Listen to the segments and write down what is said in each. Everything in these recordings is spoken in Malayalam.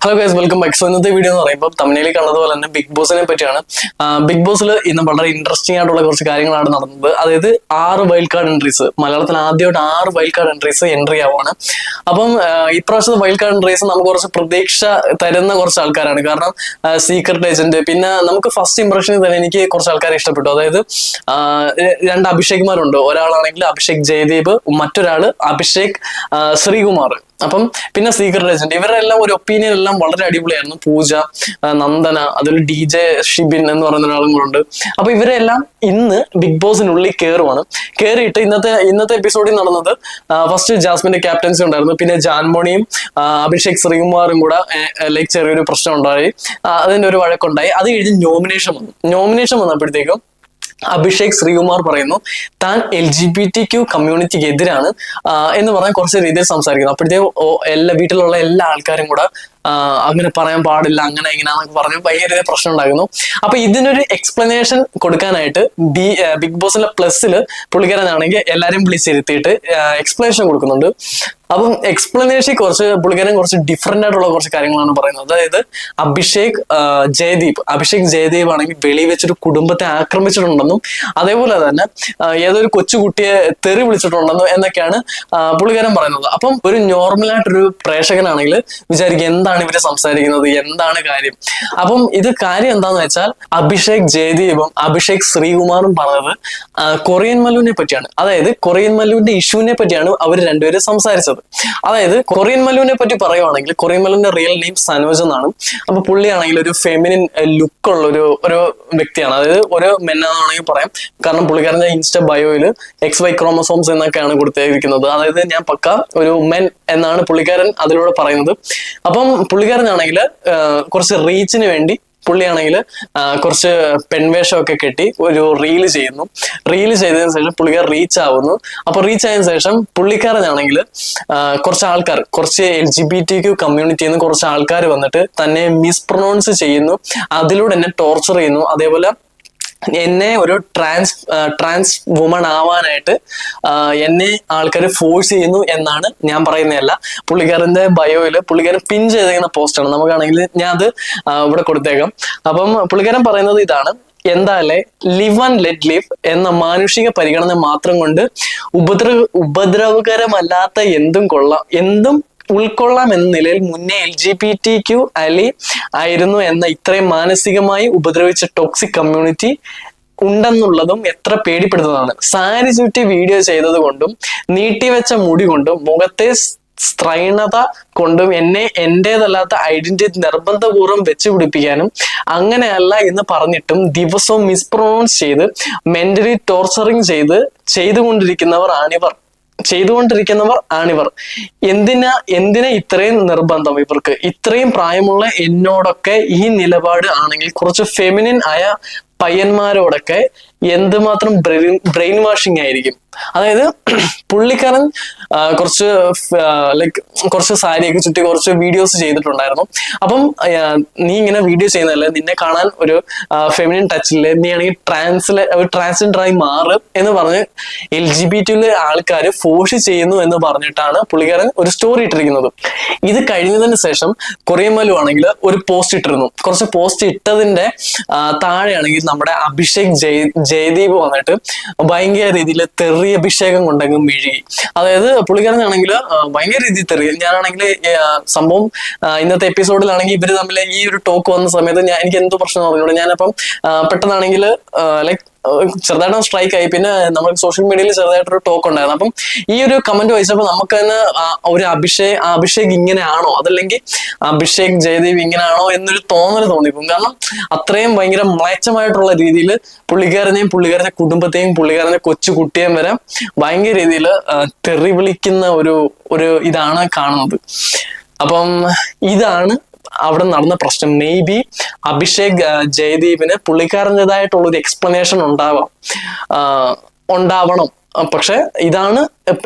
Hello guys, welcome back. So ഇന്നത്തെ വീഡിയോ എന്ന് പറയുമ്പോൾ തമിഴിൽ കണ്ടതുപോലെ തന്നെ ബിഗ് ബോസിനെ പറ്റിയാണ്. ബിഗ് ബോസിൽ ഇന്ന് വളരെ ഇൻട്രസ്റ്റിംഗ് ആയിട്ടുള്ള കുറച്ച് കാര്യങ്ങളാണ് നടന്നത്. അതായത് 6 വൈൽഡ് കാർഡ് എൻട്രീസ്, മലയാളത്തിൽ ആദ്യമായിട്ട് 6 വൈൽഡ് കാർഡ് എൻട്രീസ് എൻട്രി ആവുകയാണ്. അപ്പം ഇപ്രാവശ്യത്തെ വൈൽഡ് കാർഡ് എൻട്രീസ് നമുക്ക് കുറച്ച് പ്രതീക്ഷ തരുന്ന കുറച്ച് ആൾക്കാരാണ്. കാരണം സീക്രട്ട് ഏജന്റ്, പിന്നെ നമുക്ക് ഫസ്റ്റ് ഇംപ്രഷനിൽ തന്നെ എനിക്ക് കുറച്ച് ആൾക്കാരെ ഇഷ്ടപ്പെട്ടു. അതായത് 2 അഭിഷേക്മാരുണ്ട്. ഒരാളാണെങ്കിൽ അഭിഷേക് ജയദീപ്, മറ്റൊരാള് അഭിഷേക് ശ്രീകുമാർ. അപ്പം പിന്നെ സീക്രട്ട് ഏജന്റ്, ഇവരുടെ എല്ലാം ഒരു ഒപ്പീനിയൻ എല്ലാം വളരെ അടിപൊളിയായിരുന്നു. പൂജ, നന്ദന, അതിൽ DJ ഷിബിൻ എന്ന് പറയുന്ന ഒരാളും കൂടെ ഉണ്ട്. അപ്പൊ ഇവരെല്ലാം ഇന്ന് ബിഗ് ബോസിനുള്ളിൽ കയറിയിട്ട് ഇന്നത്തെ എപ്പിസോഡിൽ നടന്നത് ഫസ്റ്റ് ജാസ്മിന്റെ ക്യാപ്റ്റൻസി ഉണ്ടായിരുന്നു. പിന്നെ ജാൻമോണിയും അഭിഷേക് ശ്രീകുമാറും കൂടെ ലൈക്ക് ചെറിയൊരു പ്രശ്നം ഉണ്ടായി, അതിന്റെ ഒരു വഴക്കുണ്ടായി. അത് കഴിഞ്ഞ് നോമിനേഷൻ വന്നപ്പോഴത്തേക്കും അഭിഷേക് ശ്രീകുമാർ പറയുന്നു താൻ LGBTQ കമ്മ്യൂണിറ്റിക്ക് എതിരാണ് എന്ന് പറഞ്ഞാൽ കുറച്ച് രീതിയിൽ സംസാരിക്കുന്നു. അപ്പോഴത്തേക്കും വീട്ടിലുള്ള എല്ലാ ആൾക്കാരും കൂടെ അങ്ങനെ പറയാൻ പാടില്ല, അങ്ങനെ ഇങ്ങനെയാന്നൊക്കെ പറഞ്ഞ് ഭയങ്കര പ്രശ്നം ഉണ്ടായിരുന്നു. അപ്പൊ ഇതിനൊരു എക്സ്പ്ലനേഷൻ കൊടുക്കാനായിട്ട് ബിഗ് ബോസിലെ പ്ലസ്സിൽ പുള്ളിക്കാരനാണെങ്കിൽ എല്ലാരും വിളിച്ചിരുത്തിയിട്ട് എക്സ്പ്ലനേഷൻ കൊടുക്കുന്നുണ്ട്. അപ്പം എക്സ്പ്ലനേഷൻ പുള്ളിക്കാരൻ കുറച്ച് ഡിഫറെന്റ് ആയിട്ടുള്ള കുറച്ച് കാര്യങ്ങളാണ് പറയുന്നത്. അതായത് അഭിഷേക് ജയദീപ് ആണെങ്കിൽ വെളി വെച്ചൊരു കുടുംബത്തെ ആക്രമിച്ചിട്ടുണ്ടെന്നും അതേപോലെ തന്നെ ഏതൊരു കൊച്ചുകുട്ടിയെ തെറി വിളിച്ചിട്ടുണ്ടെന്നും എന്നൊക്കെയാണ് പുള്ളിക്കാരൻ പറയുന്നത്. അപ്പം ഒരു നോർമലായിട്ടൊരു പ്രേക്ഷകനാണെങ്കിൽ വിചാരിക്കും എന്താണ് ഇവര് സംസാരിക്കുന്നത്, എന്താണ് കാര്യം. അപ്പം ഇത് കാര്യം എന്താന്ന് വെച്ചാൽ അഭിഷേക് ജയദീപും അഭിഷേക് ശ്രീകുമാറും പറഞ്ഞത് കൊറിയൻ മല്ലുവിനെ പറ്റിയാണ്. അതായത് കൊറിയൻ മല്ലുവിന്റെ ഇഷ്യൂവിനെ പറ്റിയാണ് അവർ രണ്ടുപേരും സംസാരിച്ചത്. അതായത് കൊറിയൻ മല്ലുവിനെ പറ്റി പറയുവാണെങ്കിൽ കൊറിയൻ മല്ലുവിന്റെ റിയൽ നെയിം സനോജ് എന്നാണ്. അപ്പൊ പുള്ളിയാണെങ്കിൽ ഒരു ഫെമിനിൻ ലുക്കുള്ള ഒരു വ്യക്തിയാണ്. അതായത് ഒരു മെന്നാണെങ്കിൽ പറയാം. കാരണം പുള്ളിക്കാരന്റെ ഇൻസ്റ്റ ബയോയില് XY ക്രോമസോംസ് എന്നൊക്കെയാണ് കൊടുത്തിരിക്കുന്നത്. അതായത് ഞാൻ പക്ക ഒരു മെൻ എന്നാണ് പുള്ളിക്കാരൻ അതിലൂടെ പറയുന്നത്. അപ്പം പുള്ളിക്കാരനാണെങ്കിൽ കുറച്ച് റീച്ചിന് വേണ്ടി പുള്ളിയാണെങ്കിൽ കുറച്ച് പെൺവേഷമൊക്കെ കെട്ടി ഒരു റീല് ചെയ്തതിനു ശേഷം പുള്ളിക്കാരൻ റീച്ച് ആവുന്നു. അപ്പൊ റീച്ച് ആയതിനു ശേഷം പുള്ളിക്കാരനാണെങ്കിൽ കുറച്ച് LGBTQ കമ്മ്യൂണിറ്റിയിൽ നിന്ന് കുറച്ച് ആൾക്കാർ വന്നിട്ട് തന്നെ മിസ്പ്രൊനൗൺസ് ചെയ്യുന്നു, അതിലൂടെ എന്നെ ടോർച്ചർ ചെയ്യുന്നു, അതേപോലെ എന്നെ ഒരു ട്രാൻസ് വുമൺ ആവാനായിട്ട് എന്നെ ആൾക്കാർ ഫോഴ്സ് ചെയ്യുന്നു എന്നാണ് ഞാൻ പറയുന്നതല്ല. പുള്ളിക്കാരന്റെ ബയോയില് പുള്ളിക്കാരൻ പിൻ ചെയ്തിരിക്കുന്ന പോസ്റ്റാണ്. നമുക്കാണെങ്കിൽ ഞാൻ അത് ഇവിടെ കൊടുത്തേക്കാം. അപ്പം പുള്ളിക്കാരൻ പറയുന്നത് ഇതാണ്: എന്തായാലേ ലിവ് ആൻഡ് ലെറ്റ് ലിവ് എന്ന മാനുഷിക പരിഗണന മാത്രം കൊണ്ട് ഉപദ്രവകരമല്ലാത്ത എന്തും ഉൾക്കൊള്ളാം എന്ന നിലയിൽ മുന്നേ LGBTQ അലി ആയിരുന്നു എന്ന ഇത്രയും മാനസികമായി ഉപദ്രവിച്ച ടോക്സിക് കമ്മ്യൂണിറ്റി ഉണ്ടെന്നുള്ളതും എത്ര പേടിപ്പെടുത്തുന്നതാണ്. സാരി ചുറ്റി വീഡിയോ ചെയ്തത് കൊണ്ടും നീട്ടിവെച്ച മുടി കൊണ്ടും മുഖത്തെ സ്ത്രൈണത കൊണ്ടും എന്നെ എന്റേതല്ലാത്ത ഐഡന്റിറ്റി നിർബന്ധപൂർവ്വം വെച്ച് പിടിപ്പിക്കാനും അങ്ങനെയല്ല എന്ന് പറഞ്ഞിട്ടും ദിവസവും മിസ്പ്രൊനൗൺസ് ചെയ്ത് മെന്റലി ടോർച്ചറിങ് ചെയ്തുകൊണ്ടിരിക്കുന്നവർ ആണിവർ. എന്തിനാ ഇത്രയും നിർബന്ധം ഇവർക്ക്? ഇത്രയും പ്രായമുള്ള എന്നോടൊക്കെ ഈ നിലപാട് ആണെങ്കിൽ കുറച്ച് ഫെമിനിൻ ആയ പയ്യന്മാരോടൊക്കെ എന്തുമാത്രം ബ്രെയിൻ വാഷിംഗ് ആയിരിക്കും. അതായത് പുള്ളിക്കാരൻ കുറച്ച് സാരിയൊക്കെ ചുറ്റി കുറച്ച് വീഡിയോസ് ചെയ്തിട്ടുണ്ടായിരുന്നു. അപ്പം നീ ഇങ്ങനെ വീഡിയോ ചെയ്യുന്നതല്ലേ, നിന്നെ കാണാൻ ഒരു ഫെമിനിൻ ടച്ചില്ലേ, നീ ആണെങ്കിൽ ട്രാൻസ്ജെൻഡറായി മാറും എന്ന് പറഞ്ഞ് LGBT ആൾക്കാർ ഫോഴ്സ് ചെയ്യുന്നു എന്ന് പറഞ്ഞിട്ടാണ് പുള്ളിക്കാരൻ ഒരു സ്റ്റോറി ഇട്ടിരിക്കുന്നത്. ഇത് കഴിഞ്ഞതിന് ശേഷം കൊറിയൻ മല്ലു ആണെങ്കിൽ ഒരു പോസ്റ്റ് ഇട്ടിരുന്നു. കുറച്ച് പോസ്റ്റ് ഇട്ടതിന്റെ താഴെയാണെങ്കിൽ നമ്മുടെ അഭിഷേക് ജയദീപ് വന്നിട്ട് ഭയങ്കര രീതിയിൽ അഭിഷേകം കൊണ്ടങ്ങ് മെഴുകി. അതായത് പുള്ളിക്കാരനാണെങ്കിൽ ഭയങ്കര രീതിയിൽ ഞാനാണെങ്കിൽ സംഭവം ഇന്നത്തെ എപ്പിസോഡിലാണെങ്കിൽ ഇവര് തമ്മിൽ ഈ ഒരു ടോക്ക് വന്ന സമയത്ത് എനിക്ക് എന്തോ പ്രശ്നം പറഞ്ഞോളൂ. ഞാനപ്പം പെട്ടെന്നാണെങ്കിൽ ലൈക്ക് ചെറുതായിട്ട് സ്ട്രൈക്ക് ആയി. പിന്നെ നമുക്ക് സോഷ്യൽ മീഡിയയിൽ ചെറുതായിട്ടൊരു ടോക്ക് ഉണ്ടായിരുന്നു. അപ്പം ഈ ഒരു കമന്റ് വായിച്ചപ്പോൾ നമുക്ക് തന്നെ ഒരു അഭിഷേക് ഇങ്ങനെയാണോ, അതല്ലെങ്കിൽ അഭിഷേക് ജയദീപ് ഇങ്ങനെയാണോ എന്നൊരു തോന്നൽ തോന്നിപ്പോകും. കാരണം അത്രയും ഭയങ്കര മ്ലേച്ഛമായിട്ടുള്ള രീതിയിൽ പുള്ളിക്കാരനെയും പുള്ളിക്കാരന്റെ കുടുംബത്തെയും പുള്ളിക്കാരന്റെ കൊച്ചുകുട്ടിയെയും വരെ ഭയങ്കര രീതിയിൽ തെറി വിളിക്കുന്ന ഒരു ഇതാണ് കാണുന്നത്. അപ്പം ഇതാണ് അവിടെ നടന്ന പ്രശ്നം. മേ ബി അഭിഷേക് ജയദീപിന് പുള്ളിക്കാരൻ്റെതായിട്ടുള്ള ഒരു എക്സ്പ്ലനേഷൻ ഉണ്ടാവണം. പക്ഷെ ഇതാണ്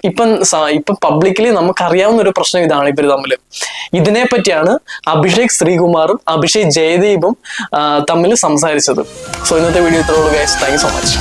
ഇപ്പം പബ്ലിക്കലി നമുക്കറിയാവുന്ന ഒരു പ്രശ്നം. ഇതാണ് ഇവര് തമ്മിൽ. ഇതിനെ പറ്റിയാണ് അഭിഷേക് ശ്രീകുമാറും അഭിഷേക് ജയദീപും തമ്മിൽ സംസാരിച്ചത്. സോ ഇന്നത്തെ വീഡിയോ ഇത്രയുള്ളൂ guys. Thank you so much.